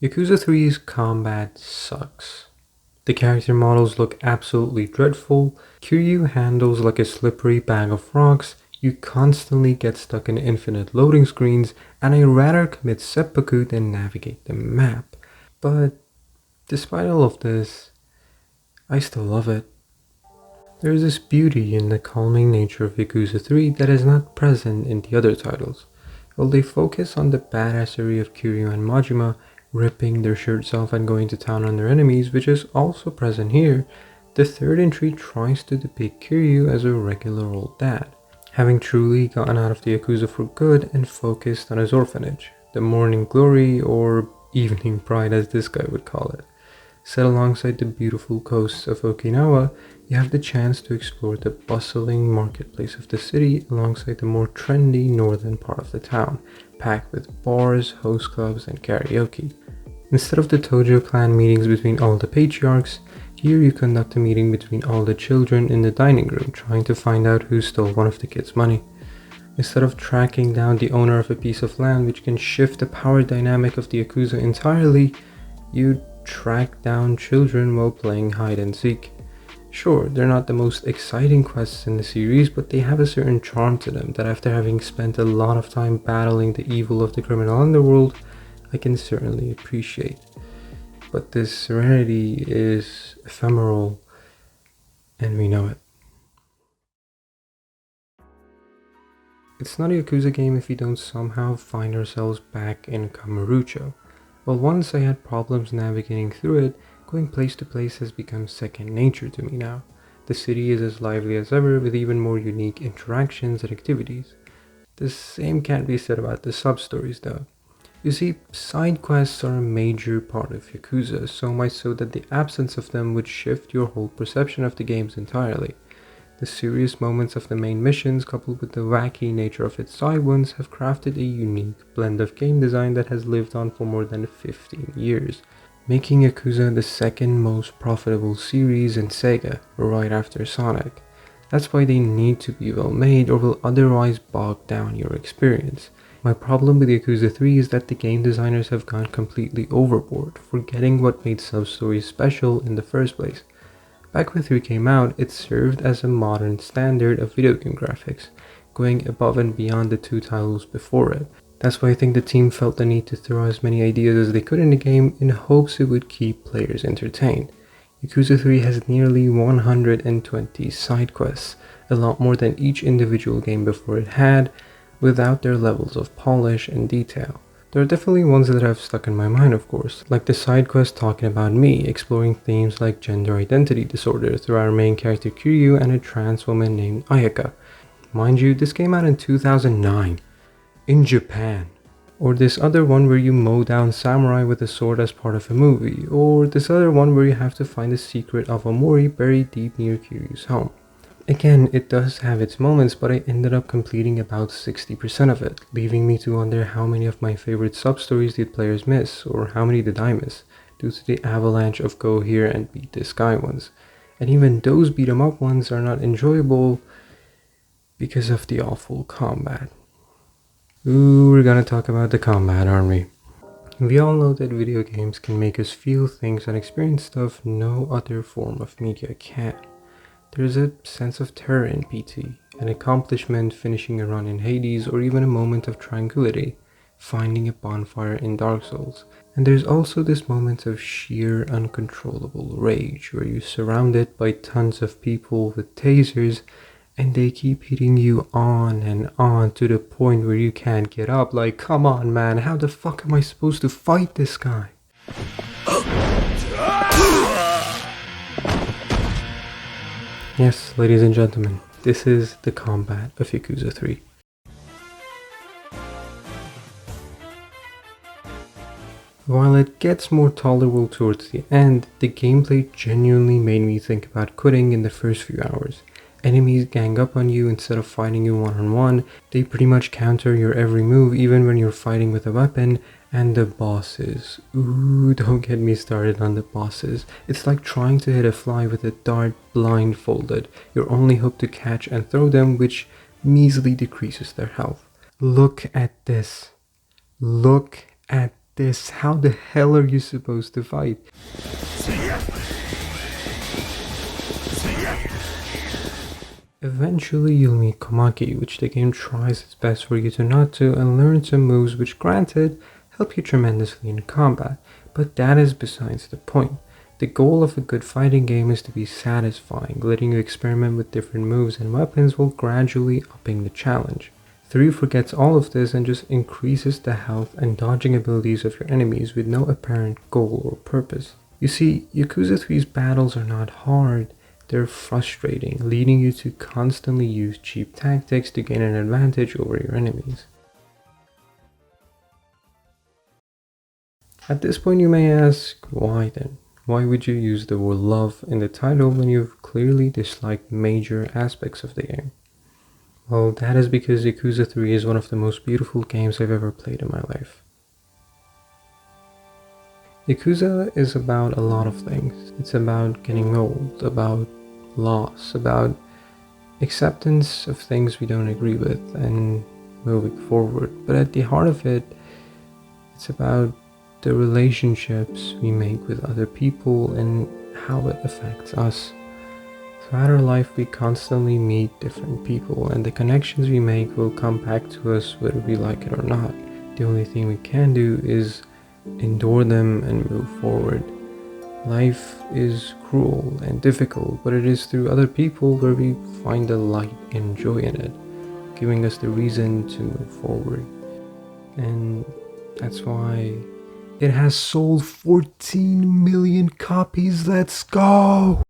Yakuza 3's combat sucks. The character models look absolutely dreadful, Kiryu handles like a slippery bag of rocks, you constantly get stuck in infinite loading screens, and I'd rather commit seppuku than navigate the map. But despite all of this, I still love it. There is this beauty in the calming nature of Yakuza 3 that is not present in the other titles. While they focus on the badassery of Kiryu and Majima, ripping their shirts off and going to town on their enemies, which is also present here, the third entry tries to depict Kiryu as a regular old dad, having truly gotten out of the Yakuza for good and focused on his orphanage, the morning glory, or evening pride as this guy would call it. Set alongside the beautiful coasts of Okinawa, you have the chance to explore the bustling marketplace of the city alongside the more trendy northern part of the town, packed with bars, host clubs, and karaoke. Instead of the Tojo clan meetings between all the patriarchs, here you conduct a meeting between all the children in the dining room trying to find out who stole one of the kids' money. Instead of tracking down the owner of a piece of land which can shift the power dynamic of the Yakuza entirely, you track down children while playing hide and seek. Sure, they're not the most exciting quests in the series, but they have a certain charm to them that after having spent a lot of time battling the evil of the criminal underworld, I can certainly appreciate. But this serenity is ephemeral, and we know it. It's not a Yakuza game if we don't somehow find ourselves back in Kamurocho. Well, once I had problems navigating through it, going place to place has become second nature to me now. The city is as lively as ever with even more unique interactions and activities. The same can't be said about the sub-stories though. You see, side quests are a major part of Yakuza, so much so that the absence of them would shift your whole perception of the games entirely. The serious moments of the main missions, coupled with the wacky nature of its side ones, have crafted a unique blend of game design that has lived on for more than 15 years, making Yakuza the second most profitable series in Sega, right after Sonic. That's why they need to be well made or will otherwise bog down your experience. My problem with Yakuza 3 is that the game designers have gone completely overboard, forgetting what made sub-stories special in the first place. Back when 3 came out, it served as a modern standard of video game graphics, going above and beyond the two titles before it. That's why I think the team felt the need to throw as many ideas as they could in the game in hopes it would keep players entertained. Yakuza 3 has nearly 120 side quests, a lot more than each individual game before it had, without their levels of polish and detail. There are definitely ones that have stuck in my mind, of course, like the side quest talking about me, exploring themes like gender identity disorder through our main character Kiryu and a trans woman named Ayaka. Mind you, this came out in 2009, in Japan. Or this other one where you mow down samurai with a sword as part of a movie, or this other one where you have to find the secret of a mori buried deep near Kiryu's home. Again, it does have its moments, but I ended up completing about 60% of it, leaving me to wonder how many of my favorite sub-stories did players miss, or how many did I miss, due to the avalanche of go here and beat this guy ones. And even those beat 'em up ones are not enjoyable because of the awful combat. Ooh, we're gonna talk about the combat, aren't we? We all know that video games can make us feel things and experience stuff no other form of media can. There's a sense of terror in PT, an accomplishment finishing a run in Hades, or even a moment of tranquility, finding a bonfire in Dark Souls. And there's also this moment of sheer uncontrollable rage, where you're surrounded by tons of people with tasers, and they keep hitting you on and on to the point where you can't get up. Like, come on man, how the fuck am I supposed to fight this guy? Yes, ladies and gentlemen, this is the combat of Yakuza 3. While it gets more tolerable towards the end, the gameplay genuinely made me think about quitting in the first few hours. Enemies gang up on you instead of fighting you one-on-one, they pretty much counter your every move even when you're fighting with a weapon, and the bosses. Ooh, don't get me started on the bosses. It's like trying to hit a fly with a dart blindfolded. Your only hope to catch and throw them, which measly decreases their health. Look at this. Look at this? How the hell are you supposed to fight? Eventually you'll meet Komaki, which the game tries its best for you to not to, and learn some moves which granted help you tremendously in combat, but that is besides the point. The goal of a good fighting game is to be satisfying, letting you experiment with different moves and weapons while gradually upping the challenge. 3 forgets all of this and just increases the health and dodging abilities of your enemies with no apparent goal or purpose. You see, Yakuza 3's battles are not hard, they're frustrating, leading you to constantly use cheap tactics to gain an advantage over your enemies. At this point you may ask, why then? Why would you use the word love in the title when you've clearly disliked major aspects of the game? Well, that is because Yakuza 3 is one of the most beautiful games I've ever played in my life. Yakuza is about a lot of things. It's about getting old, about loss, about acceptance of things we don't agree with and moving forward. But at the heart of it, it's about the relationships we make with other people and how it affects us. Throughout our life, we constantly meet different people, and the connections we make will come back to us whether we like it or not. The only thing we can do is endure them and move forward. Life is cruel and difficult, but it is through other people where we find the light and joy in it, giving us the reason to move forward. And that's why it has sold 14 million copies. Let's go!